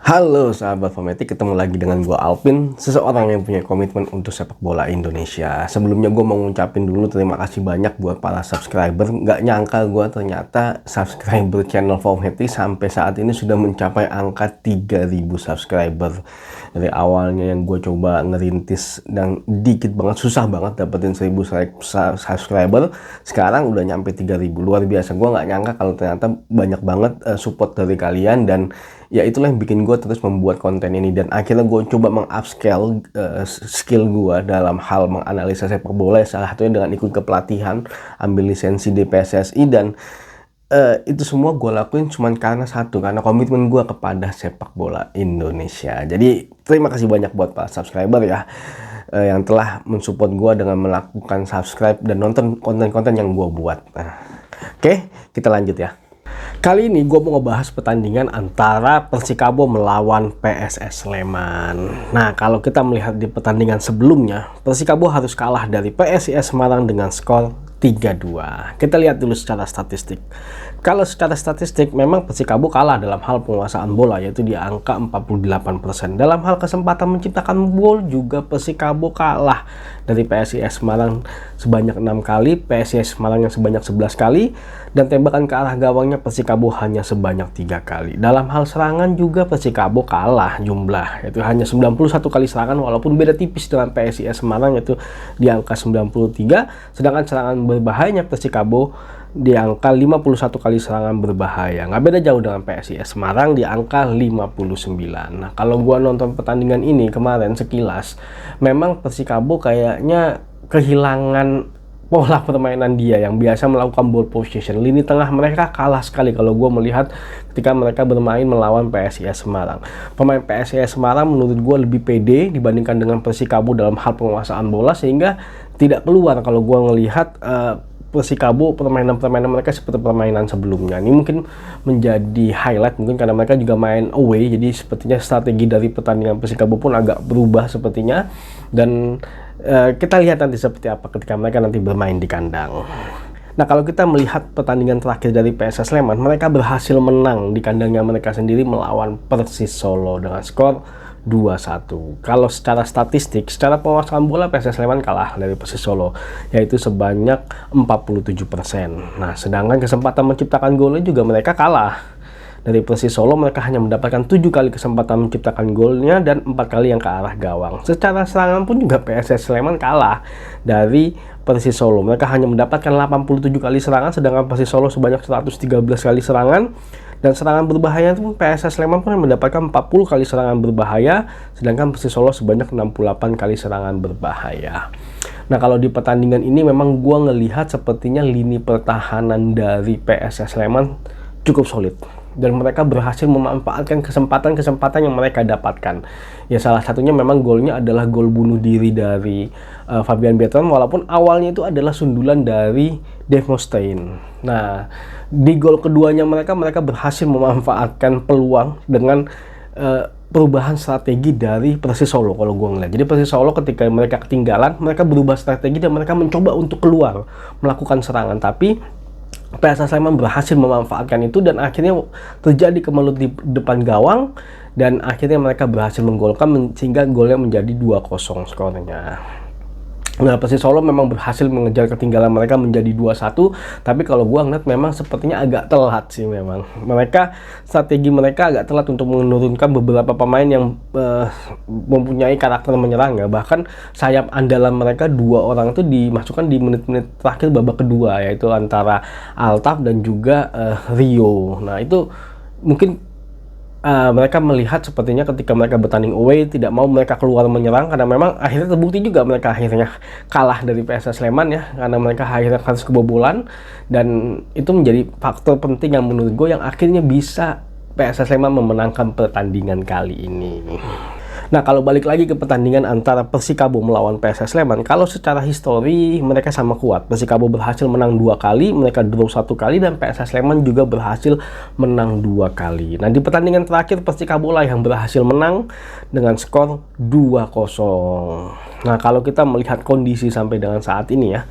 Halo sahabat Fometik, ketemu lagi dengan gue Alvin, seseorang yang punya komitmen untuk sepak bola Indonesia. Sebelumnya gue mau ngucapin dulu terima kasih banyak buat para subscriber. Nggak nyangka gue ternyata subscriber channel Fometik sampai saat ini sudah mencapai angka 3000 subscriber. Dari awalnya yang gue coba ngerintis dan dikit banget, susah banget dapetin 1000 subscriber, sekarang udah nyampe 3000. Luar biasa, gue nggak nyangka kalau ternyata banyak banget support dari kalian, dan ya itulah yang bikin gue terus membuat konten ini. Dan akhirnya gue coba mengupscale skill gue dalam hal menganalisa sepak bola, salah satunya dengan ikut ke pelatihan, ambil lisensi di PSSI. Dan itu semua gue lakuin cuman karena komitmen gue kepada sepak bola Indonesia. Jadi terima kasih banyak buat para subscriber ya, yang telah mensupport gue dengan melakukan subscribe dan nonton konten-konten yang gue buat. Oke, kita lanjut ya. Kali ini gue mau ngebahas pertandingan antara Persikabo melawan PSS Sleman. Nah, kalau kita melihat di pertandingan sebelumnya, Persikabo harus kalah dari PSIS Semarang dengan skor 3-2. Kita lihat dulu secara statistik. Kalau secara statistik memang Persikabo kalah dalam hal penguasaan bola, yaitu di angka 48%. Dalam hal kesempatan menciptakan gol juga Persikabo kalah dari PSIS Semarang sebanyak 6 kali, PSIS Semarang yang sebanyak 11 kali, dan tembakan ke arah gawangnya Persikabo hanya sebanyak 3 kali. Dalam hal serangan juga Persikabo kalah jumlah, yaitu hanya 91 kali serangan, walaupun beda tipis dengan PSIS Semarang yaitu di angka 93, sedangkan serangan berbahayanya Persikabo di angka 51 kali serangan berbahaya. Nggak beda jauh dengan PSIS Semarang di angka 59. Nah, kalau gua nonton pertandingan ini kemarin sekilas, memang Persikabo kayaknya kehilangan pola permainan dia yang biasa melakukan ball possession. Lini tengah mereka kalah sekali kalau gue melihat ketika mereka bermain melawan PSIS Semarang. Pemain PSIS Semarang menurut gue lebih pede dibandingkan dengan Persikabo dalam hal penguasaan bola, sehingga tidak keluar kalau gue ngelihat Persikabo permainan mereka seperti permainan sebelumnya. Ini mungkin menjadi highlight mungkin karena mereka juga main away, jadi sepertinya strategi dari pertandingan Persikabo pun agak berubah sepertinya. Dan kita lihat nanti seperti apa ketika mereka nanti bermain di kandang. Nah, kalau kita melihat pertandingan terakhir dari PSS Sleman, mereka berhasil menang di kandangnya mereka sendiri melawan Persis Solo dengan skor 2-1. Kalau secara statistik, secara penguasaan bola PSS Sleman kalah dari Persis Solo, yaitu sebanyak 47%. Nah, sedangkan kesempatan menciptakan golnya juga mereka kalah. Dari Persis Solo mereka hanya mendapatkan 7 kali kesempatan menciptakan golnya dan 4 kali yang ke arah gawang. Secara serangan pun juga PSS Sleman kalah dari Persis Solo. Mereka hanya mendapatkan 87 kali serangan, sedangkan Persis Solo sebanyak 113 kali serangan. Dan serangan berbahaya pun PSS Sleman pun mendapatkan 40 kali serangan berbahaya, sedangkan Persis Solo sebanyak 68 kali serangan berbahaya. Nah, kalau di pertandingan ini memang gua ngelihat sepertinya lini pertahanan dari PSS Sleman cukup solid, dan mereka berhasil memanfaatkan kesempatan-kesempatan yang mereka dapatkan. Ya, salah satunya memang golnya adalah gol bunuh diri dari Fabian Bertrand, walaupun awalnya itu adalah sundulan dari Dave Mustaine. Nah, di gol keduanya mereka berhasil memanfaatkan peluang dengan perubahan strategi dari Persis Solo kalau gue ngeliat. Jadi Persis Solo ketika mereka ketinggalan, mereka berubah strategi dan mereka mencoba untuk keluar melakukan serangan, tapi PSS Sleman berhasil memanfaatkan itu dan akhirnya terjadi kemelut di depan gawang, dan akhirnya mereka berhasil menggolkan sehingga golnya menjadi 2-0 skornya. Nah, Persis Solo memang berhasil mengejar ketinggalan mereka menjadi 2-1, tapi kalau gua ngeliat memang sepertinya agak telat sih memang. Strategi mereka agak telat untuk menurunkan beberapa pemain yang mempunyai karakter menyerang ya. Bahkan sayap andalan mereka 2 orang itu dimasukkan di menit-menit terakhir babak kedua, yaitu antara Altaf dan juga Rio. Nah, itu mungkin mereka melihat sepertinya ketika mereka bertanding away tidak mau mereka keluar menyerang, karena memang akhirnya terbukti juga mereka akhirnya kalah dari PSS Sleman ya, karena mereka akhirnya harus kebobolan, dan itu menjadi faktor penting yang menurut gue yang akhirnya bisa PSS Sleman memenangkan pertandingan kali ini. Nah, kalau balik lagi ke pertandingan antara Persikabo melawan PSS Sleman, kalau secara histori mereka sama kuat. Persikabo berhasil menang 2 kali, mereka draw 1 kali, dan PSS Sleman juga berhasil menang 2 kali. Nah, di pertandingan terakhir Persikabo lah yang berhasil menang dengan skor 2-0. Nah, kalau kita melihat kondisi sampai dengan saat ini ya,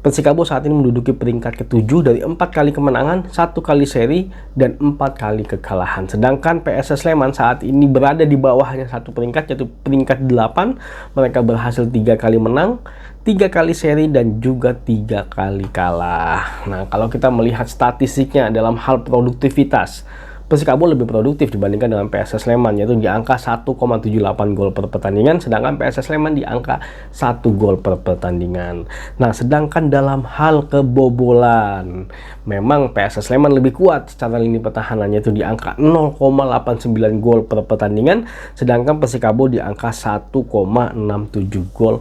Persikabo saat ini menduduki peringkat ke-7 dari 4 kali kemenangan, 1 kali seri, dan 4 kali kekalahan. Sedangkan PSS Sleman saat ini berada di bawahnya satu peringkat, yaitu peringkat 8. Mereka berhasil 3 kali menang, 3 kali seri, dan juga 3 kali kalah. Nah, kalau kita melihat statistiknya dalam hal produktivitas, Persikabo lebih produktif dibandingkan dengan PSS Sleman, yaitu di angka 1,78 gol per pertandingan, sedangkan PSS Sleman di angka 1 gol per pertandingan. Nah, sedangkan dalam hal kebobolan, memang PSS Sleman lebih kuat secara lini pertahanannya, itu di angka 0,89 gol per pertandingan, sedangkan Persikabo di angka 1,67 gol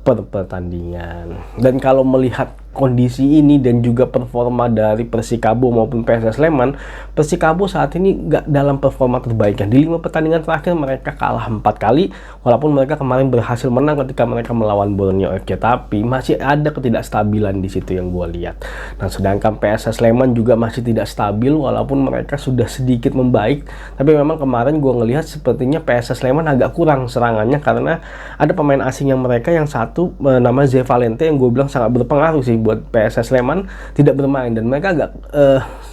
per pertandingan. Dan kalau melihat kondisi ini dan juga performa dari Persikabo maupun PSS Sleman, Persikabo saat ini nggak dalam performa terbaiknya. Di 5 pertandingan terakhir mereka kalah 4 kali, walaupun mereka kemarin berhasil menang ketika mereka melawan Borneo FC, tapi masih ada ketidakstabilan di situ yang gue lihat. Nah, sedangkan PSS Sleman juga masih tidak stabil, walaupun mereka sudah sedikit membaik, tapi memang kemarin gue ngelihat sepertinya PSS Sleman agak kurang serangannya karena ada pemain asing yang mereka, yang satu nama Ze Valente, yang gue bilang sangat berpengaruh sih buat PSS Sleman tidak bermain, dan mereka agak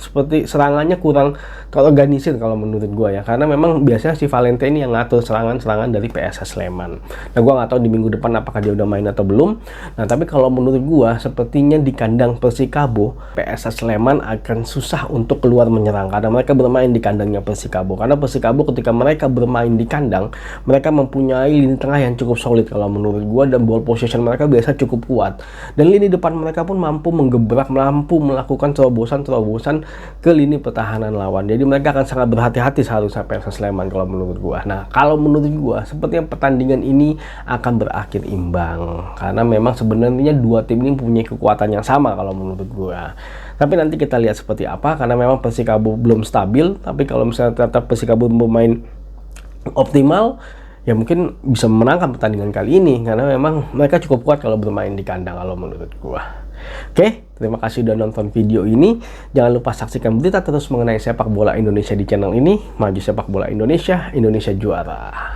seperti serangannya kurang terorganisir kalau menurut gue ya, karena memang biasanya si Valente ini yang ngatur serangan-serangan dari PSS Sleman. Nah, gue nggak tahu di minggu depan apakah dia udah main atau belum. Nah, tapi kalau menurut gue sepertinya di kandang Persikabo, PSS Sleman akan susah untuk keluar menyerang karena mereka bermain di kandangnya Persikabo. Karena Persikabo ketika mereka bermain di kandang, mereka mempunyai lini tengah yang cukup solid kalau menurut gue, dan ball possession mereka biasa cukup kuat, dan lini depan mereka pun mampu menggebrak, mampu melakukan terobosan-terobosan ke lini pertahanan lawan. Jadi mereka akan sangat berhati-hati seharusnya PSS Sleman kalau menurut gua. Nah, kalau menurut gua sepertinya pertandingan ini akan berakhir imbang karena memang sebenarnya dua tim ini punya kekuatan yang sama kalau menurut gua. Tapi nanti kita lihat seperti apa, karena memang Persikabo belum stabil. Tapi kalau misalnya ternyata Persikabo bermain optimal, ya mungkin bisa memenangkan pertandingan kali ini, karena memang mereka cukup kuat kalau bermain di kandang kalau menurut gua. Oke, terima kasih udah nonton video ini. Jangan lupa saksikan berita terus mengenai sepak bola Indonesia di channel ini. Maju sepak bola Indonesia, Indonesia juara.